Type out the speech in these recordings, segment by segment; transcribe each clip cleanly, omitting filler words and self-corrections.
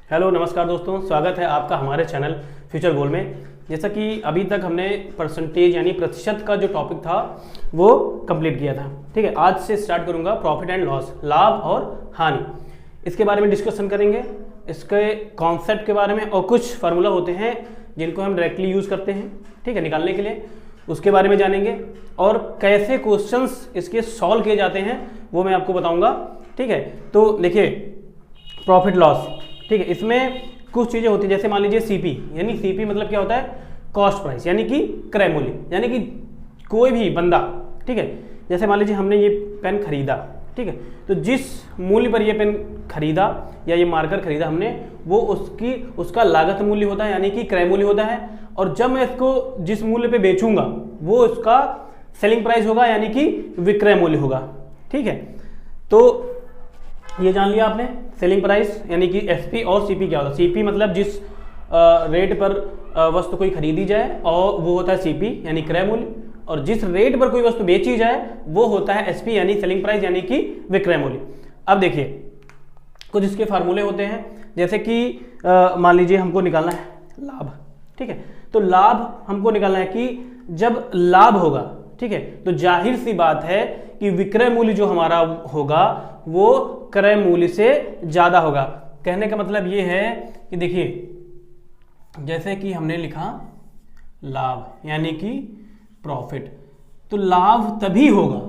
Hello नमस्कार दोस्तों, स्वागत है आपका हमारे चैनल फ्यूचर गोल में। जैसा कि अभी तक हमने परसेंटेज यानी प्रतिशत का जो टॉपिक था वो कंप्लीट किया था। ठीक है, आज से स्टार्ट करूंगा प्रॉफिट एंड लॉस, लाभ और हानि। इसके बारे में डिस्कशन करेंगे, इसके कॉन्सेप्ट के बारे में, और कुछ फार्मूला होते हैं जिनको हम डायरेक्टली यूज़ करते हैं, ठीक है, निकालने के लिए, उसके बारे में जानेंगे। और कैसे क्वेश्चंस इसके सॉल्व किए जाते हैं वो मैं आपको बताऊंगा। ठीक है, तो देखिए प्रॉफिट लॉस, ठीक है, इसमें कुछ चीज़ें होती है। जैसे मान लीजिए सीपी, यानी सीपी मतलब क्या होता है, कॉस्ट प्राइस, यानी कि क्रय मूल्य, यानी कि कोई भी बंदा, ठीक है, जैसे मान लीजिए हमने ये पेन खरीदा, ठीक है, तो जिस मूल्य पर ये पेन खरीदा या ये मार्कर खरीदा हमने, वो उसका लागत मूल्य होता है, यानी कि क्रय मूल्य होता है। और जब मैं इसको जिस मूल्य पे बेचूंगा वो उसका सेलिंग प्राइस होगा, यानी कि विक्रय मूल्य होगा। ठीक है, तो ये जान लिया आपने सेलिंग प्राइस, यानी कि एसपी और सीपी क्या होता है। सीपी मतलब जिस रेट पर वस्तु कोई खरीदी जाए, और वो होता है सीपी यानी क्रय मूल्य। और जिस रेट पर कोई वस्तु बेची जाए वो होता है एसपी यानी सेलिंग प्राइस, यानी कि विक्रय मूल्य। अब देखिए कुछ इसके फार्मूले होते हैं, जैसे कि मान लीजिए हमको निकालना है लाभ। ठीक है, तो लाभ हमको निकालना है कि जब लाभ होगा, ठीक है, तो जाहिर सी बात है कि विक्रय मूल्य जो हमारा होगा वो क्रय मूल्य से ज्यादा होगा। कहने का मतलब ये है कि देखिए जैसे कि हमने लिखा लाभ यानी कि प्रॉफिट, तो लाभ तभी होगा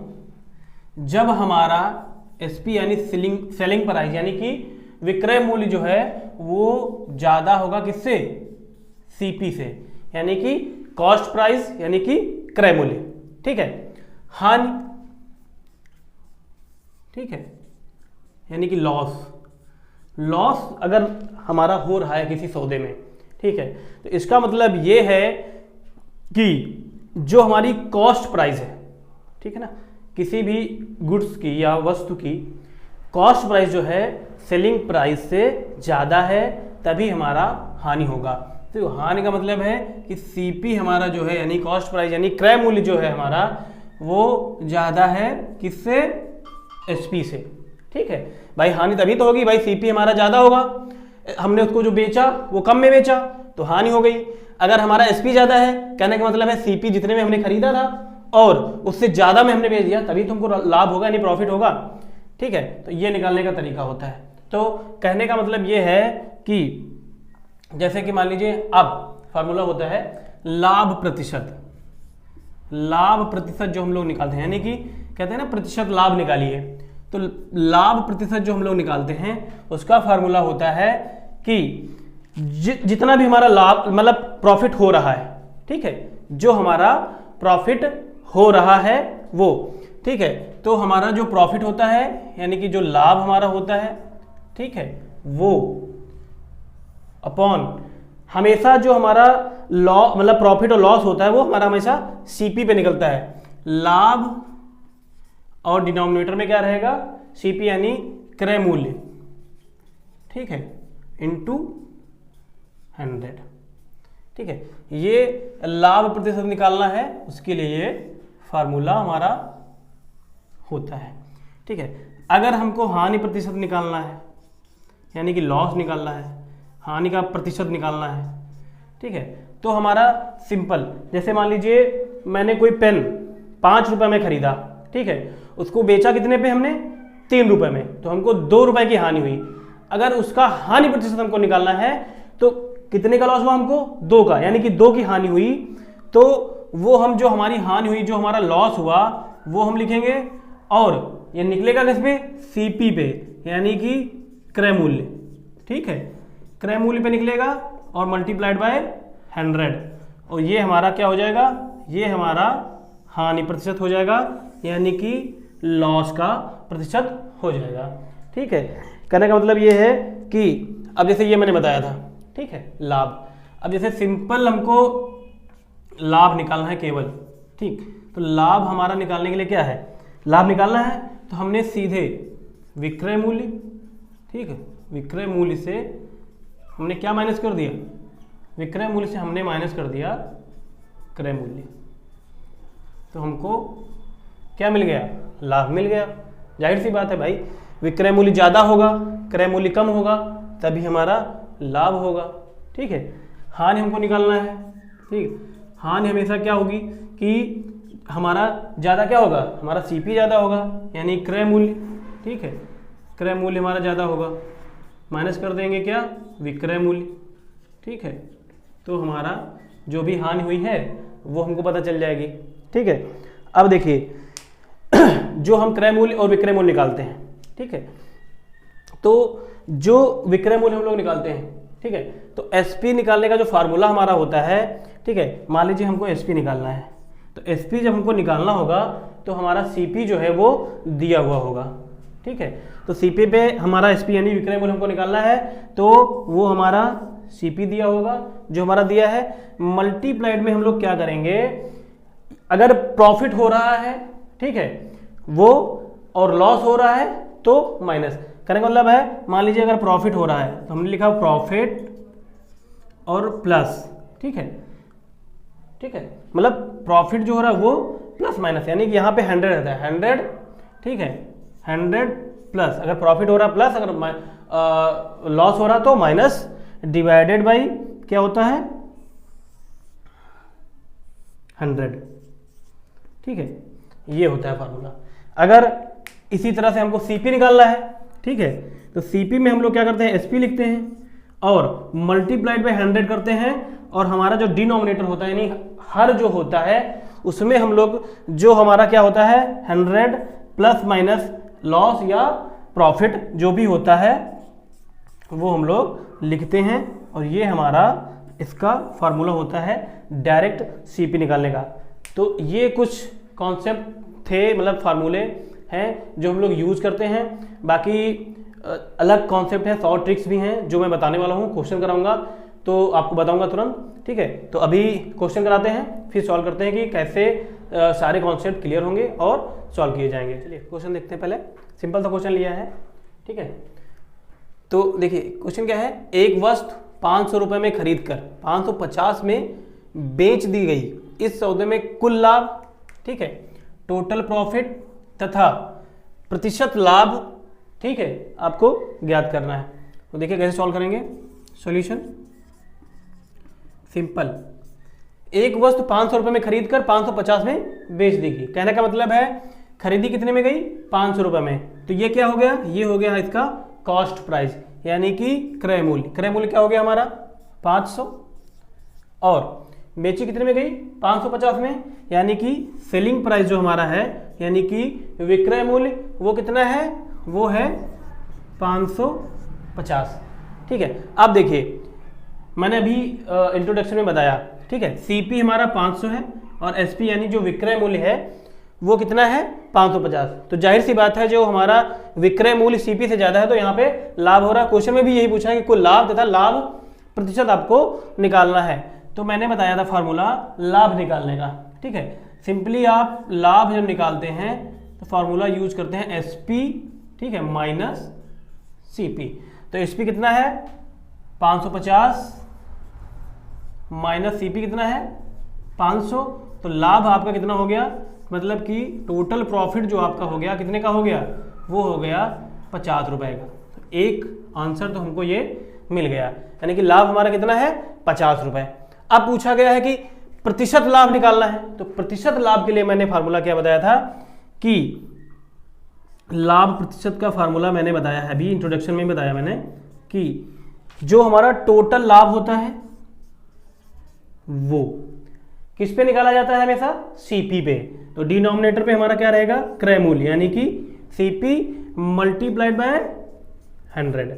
जब हमारा एसपी यानी सेलिंग प्राइस यानी कि विक्रय मूल्य जो है वो ज्यादा होगा किससे, सीपी से, यानी कि कॉस्ट प्राइस यानी कि क्रय मूल्य। ठीक है, हानि, ठीक है, यानी कि लॉस अगर हमारा हो रहा है किसी सौदे में, ठीक है, तो इसका मतलब ये है कि जो हमारी कॉस्ट प्राइस है, ठीक है ना, किसी भी गुड्स की या वस्तु की कॉस्ट प्राइस जो है सेलिंग प्राइस से ज्यादा है, तभी हमारा हानि होगा। तो हानि का मतलब है कि सीपी हमारा जो है यानी कॉस्ट प्राइस यानी क्रय मूल्य जो है हमारा वो ज्यादा है किससे, एसपी से। ठीक है भाई, हानि तभी तो होगी भाई, सीपी हमारा ज्यादा होगा, हमने उसको जो बेचा वो कम में बेचा तो हानि हो गई। अगर हमारा एसपी ज्यादा है, कहने का मतलब है सीपी जितने में हमने खरीदा था और उससे ज्यादा में हमने बेच दिया, तभी तुमको लाभ होगा यानी प्रॉफिट होगा। ठीक है, तो ये निकालने का तरीका होता है। तो कहने का मतलब ये है कि जैसे कि मान लीजिए अब फार्मूला होता है लाभ प्रतिशत। लाभ प्रतिशत जो हम लोग निकालते हैं, यानी कि कहते हैं ना प्रतिशत लाभ निकालिए, तो लाभ प्रतिशत जो हम लोग निकालते हैं उसका फार्मूला होता है कि जितना भी हमारा लाभ मतलब प्रॉफिट हो रहा है, ठीक है, जो हमारा प्रॉफिट हो रहा है वो, ठीक है, तो हमारा जो प्रॉफिट होता है यानी कि जो लाभ हमारा होता है, ठीक है, वो अपॉन हमेशा जो हमारा मतलब प्रॉफिट और लॉस होता है वो हमारा हमेशा सीपी पे निकलता है। लाभ और डिनोमिनेटर में क्या रहेगा, सीपी यानी क्रय मूल्य, ठीक है, इनटू 100। ठीक है, ये लाभ प्रतिशत निकालना है, उसके लिए ये फार्मूला हमारा होता है। ठीक है, अगर हमको हानि प्रतिशत निकालना है यानी कि लॉस निकालना है, हानि का प्रतिशत निकालना है, ठीक है, तो हमारा सिंपल, जैसे मान लीजिए मैंने कोई पेन 5 रुपए में खरीदा, ठीक है, उसको बेचा कितने पे हमने, 3 रुपए में, तो हमको 2 रुपए की हानि हुई। अगर उसका हानि प्रतिशत हमको निकालना है तो कितने का लॉस हुआ हमको, 2 का, यानी कि 2 की हानि हुई, तो वो हम जो हमारी हानि हुई, जो हमारा लॉस हुआ वो हम लिखेंगे, और ये निकलेगा किस पे, सीपी पे, यानी कि क्रय मूल्य। ठीक है, क्रय मूल्य पे निकलेगा और मल्टीप्लाइड बाय 100, और ये हमारा क्या हो जाएगा, ये हमारा हानि प्रतिशत हो जाएगा, यानी कि लॉस का प्रतिशत हो जाएगा। ठीक है, कहने का मतलब ये है कि अब जैसे ये मैंने बताया था, ठीक है, लाभ, अब जैसे सिंपल हमको लाभ निकालना है केवल, ठीक, तो लाभ हमारा निकालने के लिए क्या है, लाभ निकालना है तो हमने सीधे विक्रय मूल्य, ठीक है, विक्रय मूल्य से हमने क्या माइनस कर दिया, विक्रय मूल्य से हमने माइनस कर दिया क्रय मूल्य, तो हमको क्या मिल गया, लाभ मिल गया। जाहिर सी बात है भाई, विक्रय मूल्य ज़्यादा होगा, क्रय मूल्य कम होगा, तभी हमारा लाभ होगा। ठीक है, हानि हमको निकालना है। ठीक, हानि हमेशा क्या होगी कि हमारा ज़्यादा क्या होगा, हमारा सीपी ज़्यादा होगा, यानी क्रय मूल्य। ठीक है, क्रय मूल्य हमारा ज़्यादा होगा, माइनस कर देंगे क्या, विक्रय मूल्य। ठीक है, तो हमारा जो भी हानि हुई है वो हमको पता चल जाएगी। ठीक है, अब देखिए जो हम क्रय मूल्य और विक्रय मूल्य निकालते हैं। ठीक है, तो जो विक्रय मूल्य हम लोग निकालते हैं, ठीक है, तो एसपी निकालने का जो फार्मूला हमारा होता है, ठीक है, मान लीजिए हमको एसपी निकालना है, तो एसपी जब हमको निकालना होगा तो हमारा सीपी जो है वो दिया हुआ होगा। ठीक है, तो सीपी पे हमारा एसपी यानी विक्रय मूल्य हमको निकालना है, तो वो हमारा सीपी दिया होगा जो हमारा दिया है, मल्टीप्लाइड में हम लोग क्या करेंगे, अगर प्रॉफिट हो रहा है, ठीक है, वो और लॉस हो रहा है तो माइनस करने का मतलब है, मान लीजिए अगर प्रॉफिट हो रहा है तो हमने लिखा प्रॉफिट और प्लस। ठीक है, ठीक है, मतलब प्रॉफिट जो हो रहा है वो प्लस माइनस, यानी कि यहाँ पे 100 रहता है, 100, ठीक है, 100 प्लस, अगर प्रॉफिट हो रहा प्लस, अगर लॉस हो रहा तो माइनस, डिवाइडेड बाई क्या होता है 100। ठीक है, ये होता है फार्मूला। अगर इसी तरह से हमको सीपी निकालना है, ठीक है, तो सीपी में हम लोग क्या करते हैं, एसपी लिखते हैं और मल्टीप्लाइड बाई 100 करते हैं, और हमारा जो डिनोमिनेटर होता है यानी हर जो होता है उसमें हम लोग जो हमारा क्या होता है 100 प्लस माइनस लॉस या प्रॉफिट जो भी होता है वो हम लोग लिखते हैं, और ये हमारा इसका फार्मूला होता है डायरेक्ट सीपी निकालने का। तो ये कुछ कॉन्सेप्ट थे, मतलब फार्मूले हैं जो हम लोग यूज करते हैं। बाकी अलग कॉन्सेप्ट है, 100 ट्रिक्स भी हैं जो मैं बताने वाला हूँ, क्वेश्चन कराऊंगा तो आपको बताऊंगा तुरंत। ठीक है, तो अभी क्वेश्चन कराते हैं, फिर सॉल्व करते हैं कि कैसे सारे कॉन्सेप्ट क्लियर होंगे और सॉल्व किए जाएंगे। चलिए क्वेश्चन देखते हैं। पहले सिंपल सा क्वेश्चन लिया है। ठीक है, तो देखिए क्वेश्चन क्या है, एक वस्तु 500 रुपये में खरीद कर 550 में बेच दी गई, इस सौदे में कुल लाभ, ठीक है, टोटल प्रॉफिट तथा प्रतिशत लाभ, ठीक है, आपको ज्ञात करना है। तो देखिए कैसे सॉल्व करेंगे। सॉल्यूशन सिंपल, एक वस्तु 500 रुपये में खरीद कर 550 में बेच देगी। कहने का मतलब है खरीदी कितने में गई, 500 रुपये में, तो ये क्या हो गया, ये हो गया इसका कॉस्ट प्राइस यानी कि क्रय मूल्य। क्रय मूल्य क्या हो गया हमारा 500, और बेची कितने में गई 550 में, यानी कि सेलिंग प्राइस जो हमारा है यानी कि विक्रय मूल्य वो कितना है, वो है 550। ठीक है, अब देखिए मैंने अभी इंट्रोडक्शन में बताया, ठीक है, सीपी हमारा 500 है और एसपी यानी जो विक्रय मूल्य है वो कितना है 550। तो जाहिर सी बात है जो हमारा विक्रय मूल्य सीपी से ज्यादा है तो यहाँ पे लाभ हो रहा है। क्वेश्चन में भी यही पूछा है कि कुल लाभ तथा लाभ प्रतिशत आपको निकालना है। तो मैंने बताया था फार्मूला लाभ निकालने का। ठीक है, सिंपली आप लाभ जब निकालते हैं तो फार्मूला यूज करते हैं एसपी, ठीक है, माइनस सीपी। तो एसपी कितना है 550 माइनस सीपी कितना है 500, तो लाभ आपका कितना हो गया, मतलब कि टोटल प्रॉफिट जो आपका हो गया कितने का हो गया, वो हो गया 50 रुपए का। तो एक आंसर तो हमको ये मिल गया, यानी कि लाभ हमारा कितना है 50 रुपए। अब पूछा गया है कि प्रतिशत लाभ निकालना है, तो प्रतिशत लाभ के लिए मैंने फार्मूला क्या बताया था कि लाभ प्रतिशत का फार्मूला मैंने बताया है, अभी इंट्रोडक्शन में बताया मैंने कि जो हमारा टोटल लाभ होता है वो किस पे निकाला जाता है हमेशा, सीपी पे। तो डिनोमिनेटर पे हमारा क्या रहेगा, क्रय मूल्य, यानी कि सीपी मल्टीप्लाइड बाय 100।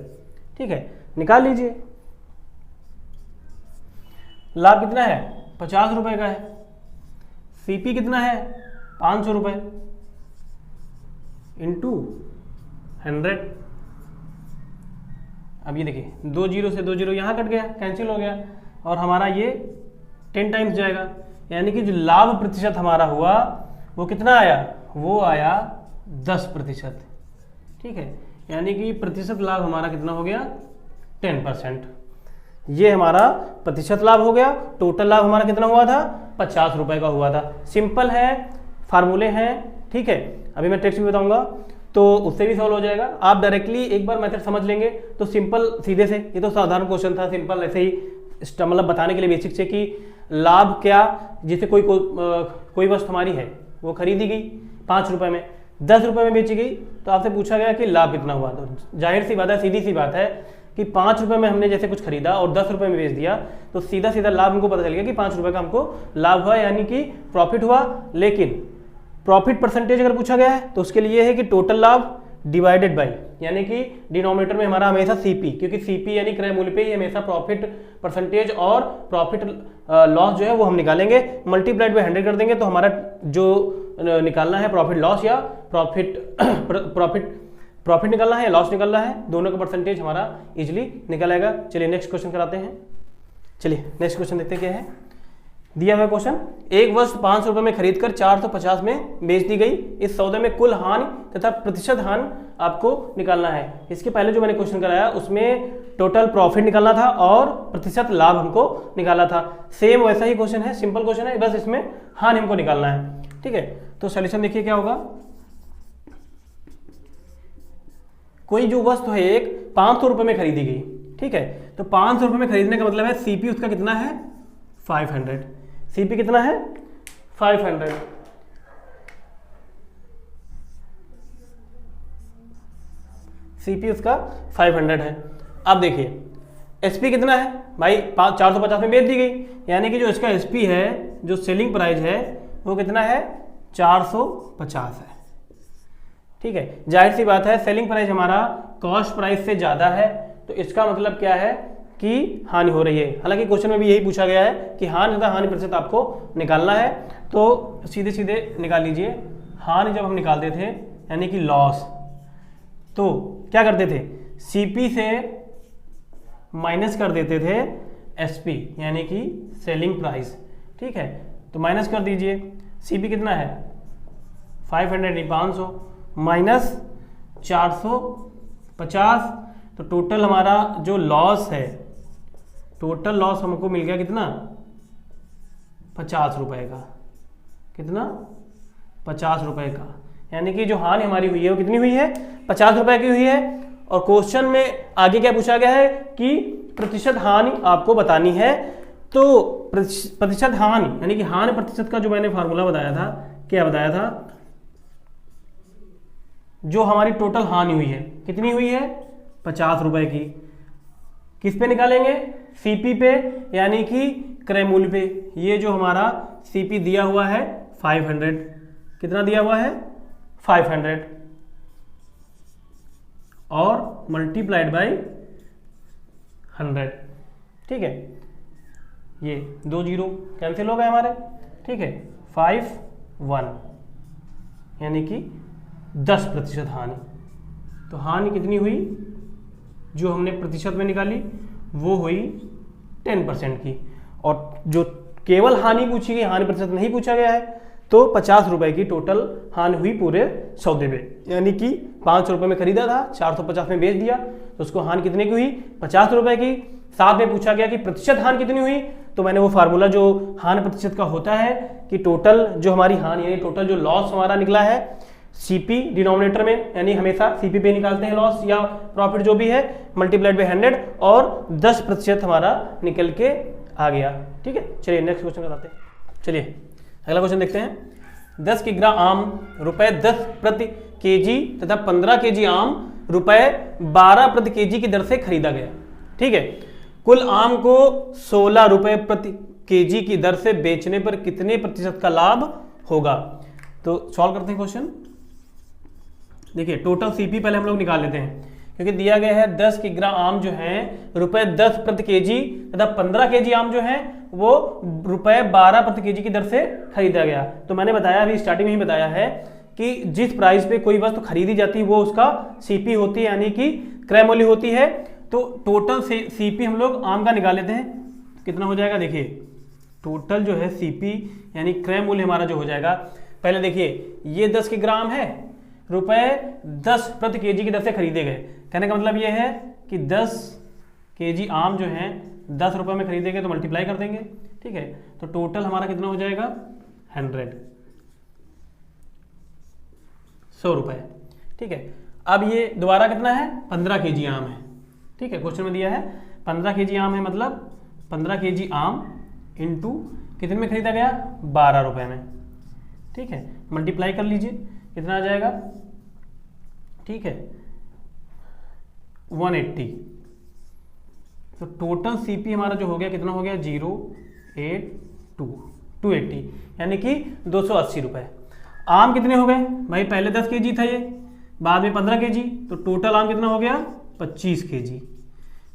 ठीक है, निकाल लीजिए। लाभ कितना है 50 रुपए का है, सीपी कितना है 500 रुपए इंटू 100। अब ये देखिए 2 जीरो से 2 जीरो यहाँ कट गया, कैंसिल हो गया, और हमारा ये 10 टाइम्स जाएगा, यानी कि जो लाभ प्रतिशत हमारा हुआ वो कितना आया, वो आया 10%। ठीक है, यानी कि प्रतिशत लाभ हमारा कितना हो गया 10%। ये हमारा प्रतिशत लाभ हो गया। टोटल लाभ हमारा कितना हुआ था 50 रुपए का हुआ था। सिंपल है, फार्मूले हैं। ठीक है, अभी मैं टेक्स्ट भी बताऊंगा। तो उससे भी सॉल्व हो जाएगा। आप डायरेक्टली एक बार मेथड समझ लेंगे तो सिंपल सीधे से, ये तो साधारण क्वेश्चन था, सिंपल ऐसे ही मतलब बताने के लिए बेसिक से कि लाभ क्या, जैसे कोई वस्तु हमारी है वो खरीदी गई 5 रुपए में, 10 रुपए में बेची गई, तो आपसे पूछा गया कि लाभ कितना हुआ। तो जाहिर सी बात है, सीधी सी बात है कि 5 रुपए में हमने जैसे कुछ खरीदा और 10 रुपए में बेच दिया, तो सीधा सीधा लाभ हमको पता चल गया कि 5 रुपए का हमको लाभ हुआ, यानी कि प्रॉफिट हुआ। लेकिन प्रॉफिट परसेंटेज अगर पूछा गया है तो उसके लिए है कि टोटल लाभ डिवाइडेड बाई, यानी कि डिनोमिनेटर में हमारा हमेशा सीपी, क्योंकि सीपी यानी क्रय मूल्य पे ही हमेशा प्रॉफिट परसेंटेज और प्रॉफिट लॉस जो है वो हम निकालेंगे, मल्टीप्लाइड बाय 100 कर देंगे, तो हमारा जो निकालना है प्रॉफिट लॉस या प्रॉफिट निकालना है या लॉस निकालना है, दोनों का परसेंटेज हमारा इजिली निकल आएगा। चलिए नेक्स्ट क्वेश्चन कराते हैं। चलिए नेक्स्ट क्वेश्चन देखते हैं क्या है। दिया हुआ क्वेश्चन, एक वस्तु 500 रुपए में खरीदकर 450 में बेच दी गई, इस सौदे में कुल हानि तथा प्रतिशत हानि आपको निकालना है। इसके पहले जो मैंने क्वेश्चन कराया उसमें टोटल प्रॉफिट निकालना था और प्रतिशत लाभ हमको निकालना था। सेम वैसा ही क्वेश्चन है, सिंपल क्वेश्चन है, बस इसमें हानि हमको निकालना है। ठीक है, तो सॉल्यूशन देखिए क्या होगा। कोई जो वस्तु है एक 500 रुपए में खरीदी गई, ठीक है, तो 500 रुपए में खरीदने का मतलब है सीपी उसका कितना है 500, सीपी कितना है 500, सीपी उसका 500 है। अब देखिए एसपी कितना है भाई, 450 में बेच दी गई, यानी कि जो इसका एसपी है, जो सेलिंग प्राइस है वो कितना है 450 है। ठीक है, जाहिर सी बात है सेलिंग प्राइस हमारा कॉस्ट प्राइस से ज्यादा है, तो इसका मतलब क्या है कि हानि हो रही है। हालांकि क्वेश्चन में भी यही पूछा गया है कि हानि तथा हानि प्रतिशत आपको निकालना है, तो सीधे सीधे निकाल लीजिए। हानि जब हम निकालते थे यानी कि लॉस, तो क्या करते थे सीपी से माइनस कर देते थे एसपी यानी कि सेलिंग प्राइस। ठीक है, तो माइनस कर दीजिए, सीपी कितना है 500 नहीं 500 माइनस 450, तो टोटल हमारा जो लॉस है, टोटल लॉस हमको मिल गया कितना 50 रुपए का, कितना 50 रुपए का, यानी कि जो हानि हमारी हुई है वो कितनी हुई है 50 रुपए की हुई है। और क्वेश्चन में आगे क्या पूछा गया है कि प्रतिशत हानि आपको बतानी है, तो प्रतिशत हानि यानी कि हानि प्रतिशत का जो मैंने फार्मूला बताया था, क्या बताया था, जो हमारी टोटल हानि हुई है कितनी हुई है 50 रुपए की, किस पे निकालेंगे सीपी पे यानी कि क्रय मूल्य पे। ये जो हमारा सीपी दिया हुआ है 500, कितना दिया हुआ है 500 और मल्टीप्लाइड बाय 100। ठीक है, ये 2 जीरो कैंसिल हो गए हमारे। ठीक है, 51 यानी कि 10% हानि। तो हानि कितनी हुई जो हमने प्रतिशत में निकाली वो हुई 10% की, और जो केवल हानि पूछी गई, हानि प्रतिशत नहीं पूछा गया है, तो 50 रुपए की टोटल हानि हुई पूरे सौदे में, यानी कि 500 रुपए में खरीदा था 450 में बेच दिया, तो उसको हानि कितने की हुई 50 रुपए की। साथ में पूछा गया कि प्रतिशत हानि कितनी हुई, तो मैंने वो फार्मूला जो हानि प्रतिशत का होता है कि टोटल जो हमारी हानि यानी टोटल जो लॉस हमारा निकला है सीपी डिनोमिनेटर में, यानी हमेशा सीपी पे निकालते हैं लॉस या प्रॉफिट जो भी है, मल्टीप्लाइड बाय 100 और 10% हमारा निकल के आ गया। ठीक है, चलिए नेक्स्ट क्वेश्चन कराते हैं। चलिए अगला क्वेश्चन देखते हैं। 10 किग्रा आम रुपए 10 प्रति केजी तथा 15 केजी आम रुपए 12 प्रति केजी की दर से खरीदा गया। ठीक है, कुल आम को 16 रुपए प्रति केजी की दर से बेचने पर कितने प्रतिशत का लाभ होगा। तो सॉल्व करते हैं क्वेश्चन। देखिए टोटल सीपी पहले हम लोग निकाल लेते हैं, क्योंकि दिया गया है 10 किग्रा आम जो है रुपए 10 प्रति केजी तथा 15 केजी आम जो है वो रुपए 12 प्रति केजी की दर से खरीदा गया। तो मैंने बताया अभी स्टार्टिंग में ही बताया है कि जिस प्राइस पे कोई वस्तु खरीदी जाती है वो उसका सीपी होती है, यानी कि क्रय मूल्य होती है। तो टोटल सीपी हम लोग आम का निकाल लेते हैं, कितना हो जाएगा। देखिए टोटल जो है सीपी यानी क्रय मूल्य हमारा जो हो जाएगा, पहले देखिए ये 10 किग्रा आम है, रुपए 10 प्रति केजी की दर से खरीदे गए। कहने का मतलब ये है कि 10 केजी आम जो हैं 10 रुपए में खरीदेंगे तो मल्टीप्लाई कर देंगे। ठीक है, तो टोटल हमारा कितना हो जाएगा 100 रुपए। ठीक है। अब ये दोबारा कितना है, 15 kg आम है, ठीक है, क्वेश्चन में दिया है 15 kg आम है, मतलब 15 kg आम इंटू कितने में खरीदा गया, 12 रुपए में, ठीक है, मल्टीप्लाई कर लीजिए कितना आ जाएगा, ठीक है, 180। तो टोटल सीपी हमारा जो हो गया कितना हो गया, 280, यानी कि 280 रुपए। आम कितने हो गए भाई, पहले 10 kg था ये, बाद में 15 kg, तो टोटल आम कितना हो गया, 25 kg।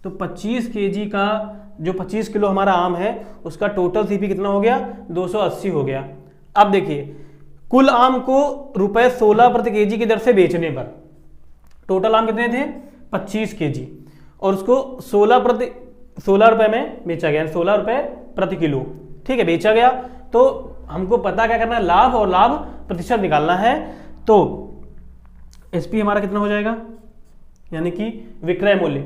तो 25 kg का जो 25 किलो हमारा आम है उसका टोटल सीपी कितना हो गया, 280 हो गया। अब देखिए कुल आम को रुपए 16 प्रति केजी की दर से बेचने पर टोटल आम कितने थे, 25 kg, और उसको 16 रुपए में बेचा गया, 16 रुपए प्रति किलो, ठीक है, बेचा गया। तो हमको पता क्या करना है, लाभ और लाभ प्रतिशत निकालना है। तो एसपी हमारा कितना हो जाएगा, यानी कि विक्रय मूल्य,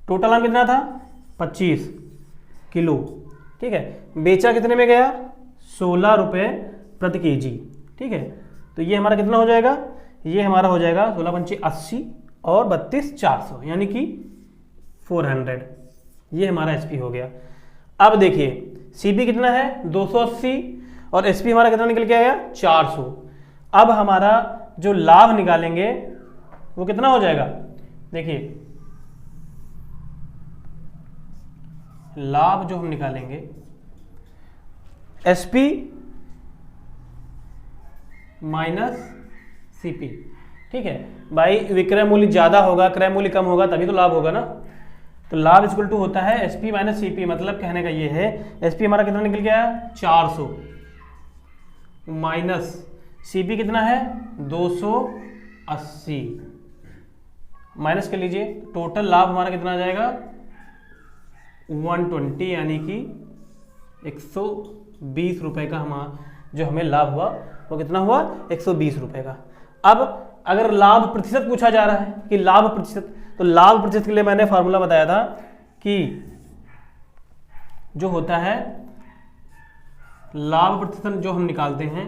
टोटल आम कितना था 25 किलो, ठीक है, बेचा कितने में गया, 16 रुपए प्रति केजी, ठीक है। तो ये हमारा कितना हो जाएगा, ये हमारा हो जाएगा 16 पंचे 80 और 32 400, यानी कि 400, ये हमारा एसपी हो गया। अब देखिए सीपी कितना है 280 और एसपी हमारा कितना निकल के आया 400। अब हमारा जो लाभ निकालेंगे वो कितना हो जाएगा, देखिए लाभ जो हम निकालेंगे एसपी माइनस सीपी, ठीक है भाई, विक्रय मूल्य ज्यादा होगा क्रय मूल्य कम होगा तभी तो लाभ होगा ना। तो लाभ इक्वल टू होता है एसपी माइनस सीपी, मतलब कहने का ये है एसपी हमारा कितना निकल गया 400 माइनस सीपी कितना है 280, माइनस कर लीजिए, टोटल लाभ हमारा कितना आ जाएगा 120, यानी कि 120 रुपए का जो हमें लाभ हुआ वो कितना हुआ 120 रुपए का। अब अगर लाभ प्रतिशत पूछा जा रहा है कि लाभ प्रतिशत, तो लाभ प्रतिशत के लिए मैंने फॉर्मूला बताया था कि जो होता है लाभ प्रतिशत जो हम निकालते हैं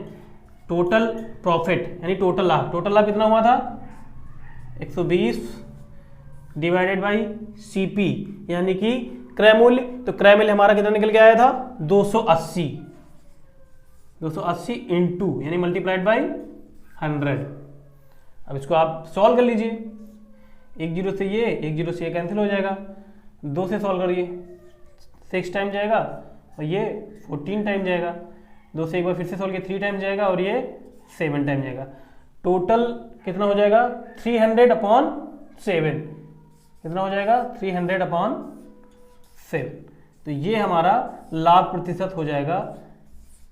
टोटल प्रॉफिट यानी टोटल लाभ कितना हुआ था 120 डिवाइडेड बाई सीपी यानी कि क्रय मूल्य, तो क्रय मूल्य हमारा कितना निकल के आया था 280 इंटू यानी मल्टीप्लाइड बाई 100। अब इसको आप सॉल्व कर लीजिए, 10 से ये कैंसिल हो जाएगा, 2 से सॉल्व करिए 6 टाइम जाएगा और ये 14 टाइम जाएगा, 2 से एक बार फिर से सॉल्व किया 3 टाइम जाएगा और ये 7 टाइम जाएगा। टोटल कितना हो जाएगा 300/7, कितना हो जाएगा 300/7। तो ये हमारा लाभ प्रतिशत हो जाएगा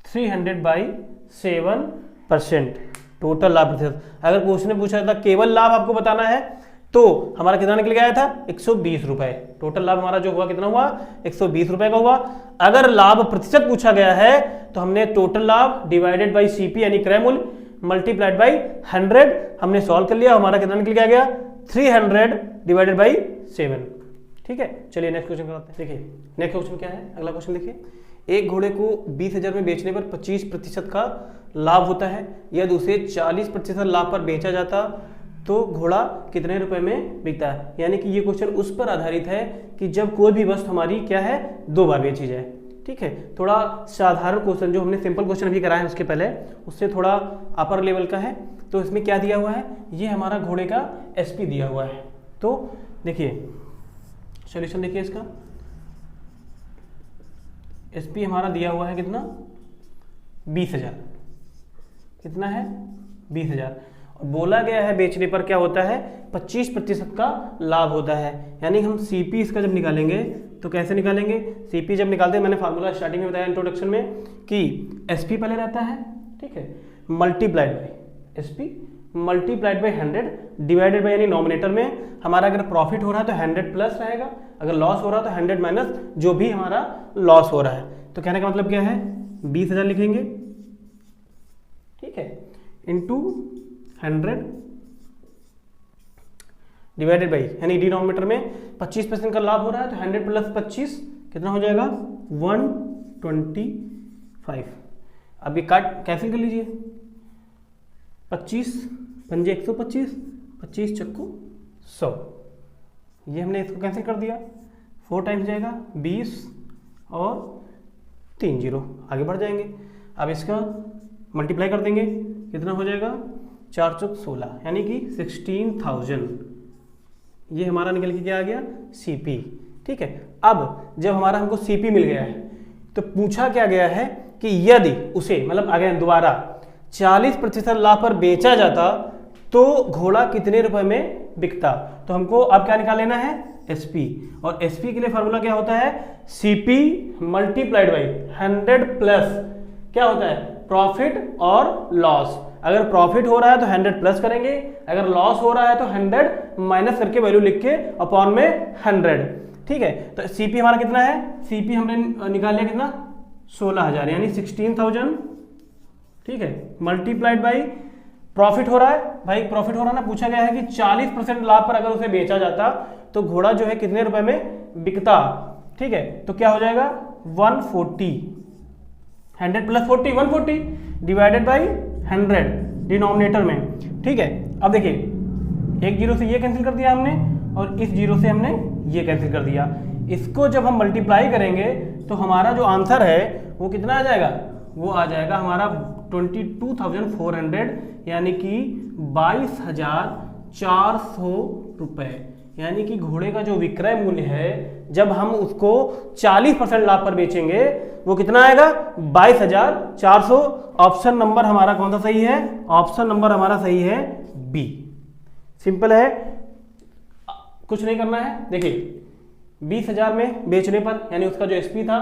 300/7%, टोटल लाभ प्रतिशत। अगर क्वेश्चन में पूछा था केवल लाभ आपको बताना है तो हमारा कितना निकल गया था 120 रुपए, टोटल लाभ हमारा जो हुआ कितना हुआ 120 रुपए का हुआ। अगर लाभ प्रतिशत पूछा गया है तो हमने टोटल लाभ डिवाइडेड बाई सीपी यानी क्रय मूल्य मल्टीप्लाइड बाई 100 हमने सॉल्व कर लिया, हमारा कितना निकल गया 300/7। ठीक है, चलिए नेक्स्ट क्वेश्चन कराते हैं। देखिए नेक्स्ट क्वेश्चन क्या है, अगला क्वेश्चन देखिए, एक घोड़े को 20,000 में बेचने पर 25% का लाभ होता है, यदि उसे 40% लाभ पर बेचा जाता तो घोड़ा कितने रुपए में बिकता है। यानी कि ये क्वेश्चन उस पर आधारित है कि जब कोई भी वस्तु हमारी क्या है 2 बार बेची जाए। ठीक है, थोड़ा साधारण क्वेश्चन जो हमने सिंपल क्वेश्चन अभी कराया है उसके पहले, उससे थोड़ा अपर लेवल का है। तो इसमें क्या दिया हुआ है, ये हमारा घोड़े का एसपी दिया हुआ है। तो देखिए सॉल्यूशन देखिए इसका, एसपी हमारा दिया हुआ है कितना 20,000, कितना है 20,000, और बोला गया है बेचने पर क्या होता है 25% का लाभ होता है। यानी हम सीपी इसका जब निकालेंगे तो कैसे निकालेंगे, सीपी जब निकालते हैं मैंने फार्मूला स्टार्टिंग में बताया इंट्रोडक्शन में कि एसपी पहले रहता है, ठीक है, multiplied by SP multiplied by 100 divided by यानी नॉमिनेटर में हमारा अगर प्रॉफिट हो रहा है तो 100 प्लस रहेगा, अगर लॉस हो रहा है तो 100 माइनस जो भी हमारा लॉस हो रहा है। तो कहने का मतलब क्या है 20,000 लिखेंगे, ठीक है, इंटू 100 डिवाइडेड बाई यानी डिनोमिनेटर में 25% का लाभ हो रहा है तो 100 प्लस 25 कितना हो जाएगा 125। अब ये काट कैंसिल कर लीजिए, 25 पंजे 125, 25 चक्कू 100, ये हमने इसको कैंसिल कर दिया, 4 टाइम्स जाएगा 20 और 3 जीरो, आगे बढ़ जाएंगे। अब इसका मल्टीप्लाई कर देंगे, कितना हो जाएगा 4 चौक 16, यानी कि 16,000। ये हमारा निकल के क्या आ गया, सीपी। ठीक है, अब जब हमारा हमको सीपी मिल गया है तो पूछा क्या गया है कि यदि उसे मतलब अगेन दोबारा 40% लाभ पर बेचा जाता तो घोड़ा कितने रुपए में बिकता। तो हमको अब क्या निकाल लेना है, एसपी, और एसपी के लिए फार्मूला क्या होता है, सीपी मल्टीप्लाइड बाई 100 प्लस क्या होता है, प्रॉफिट और लॉस। अगर प्रॉफिट हो रहा है तो 100 प्लस करेंगे, अगर लॉस हो रहा है तो 100 माइनस करके वैल्यू लिख के अपॉन में 100। ठीक है, तो सीपी हमारा कितना है, सीपी हमने निकाल लिया कितना, 16,000 यानी 16,000। ठीक है, मल्टीप्लाइड बाई प्रॉफिट हो रहा है, भाई प्रॉफिट हो रहा है ना, पूछा गया है कि 40% लाभ पर अगर उसे बेचा जाता तो घोड़ा जो है कितने रुपए में बिकता। ठीक है, तो क्या हो जाएगा 140, 100 प्लस 40 140 डिवाइडेड बाई 100 डिनोमिनेटर में। ठीक है, अब देखिए एक जीरो से ये कैंसिल कर दिया हमने और इस जीरो से हमने ये कैंसिल कर दिया। इसको जब हम मल्टीप्लाई करेंगे तो हमारा जो आंसर है वो कितना आ जाएगा, वो आ जाएगा हमारा 22,400 यानी कि 22,400 रुपए। यानी कि घोड़े का जो विक्रय मूल्य है जब हम उसको 40% लाभ पर बेचेंगे वो कितना आएगा, 22,400। ऑप्शन नंबर हमारा कौन सा सही है, ऑप्शन नंबर हमारा सही है बी। सिंपल है, कुछ नहीं करना है। देखिए 20,000 में बेचने पर यानी उसका जो एसपी था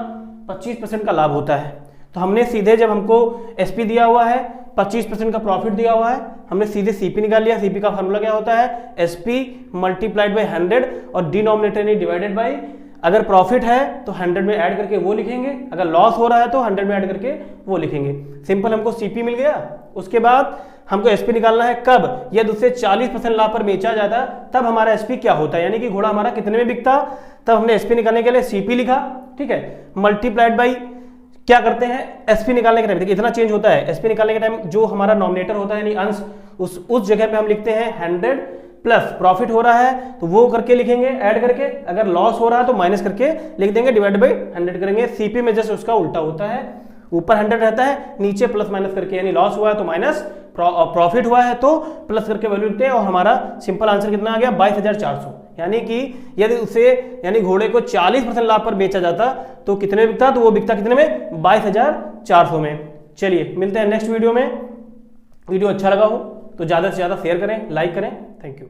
25% का लाभ होता है, तो हमने सीधे जब हमको एसपी दिया हुआ है 25% का प्रॉफिट दिया हुआ है, हमने सीधे सीपी निकाल लिया। सीपी का फॉर्मूला क्या होता है, एसपी मल्टीप्लाइड बाई 100 और डिनोमिनेटर नहीं डिवाइडेड बाई, अगर प्रॉफिट है तो 100 में ऐड करके वो लिखेंगे, अगर लॉस हो रहा है तो 100 में ऐड करके वो लिखेंगे। सिंपल, हमको सीपी मिल गया। उसके बाद हमको एसपी निकालना है कब, यदि उससे 40% लाभ पर बेचा जाता तब हमारा एसपी क्या होता है, यानी कि घोड़ा हमारा कितने में बिकता। तब हमने एसपी निकालने के लिए सीपी लिखा। ठीक है, मल्टीप्लाइड बाई क्या करते हैं, एसपी निकालने के टाइम देखिए इतना चेंज होता है। एसपी निकालने के टाइम जो हमारा नॉमिनेटर होता है यानी अंश, उस जगह पे हम लिखते हैं 100 प्लस प्रॉफिट हो रहा है तो वो करके लिखेंगे ऐड करके, अगर लॉस हो रहा है तो माइनस करके लिख देंगे, डिवाइड बाई 100 करेंगे। सीपी में जैसे उसका उल्टा होता है, ऊपर 100 रहता है, नीचे प्लस माइनस करके, यानी लॉस हुआ है तो माइनस, प्रॉफिट हुआ है तो प्लस करके वैल्यू लिखते हैं। और हमारा सिंपल आंसर कितना आ गया, 22,400। यानी कि यदि उसे यानी घोड़े को 40% लाभ पर बेचा जाता तो कितने बिकता, तो वो बिकता कितने में, 22,400 में। चलिए मिलते हैं नेक्स्ट वीडियो में। वीडियो अच्छा लगा हो तो ज़्यादा से ज़्यादा शेयर करें, लाइक करें। Thank you.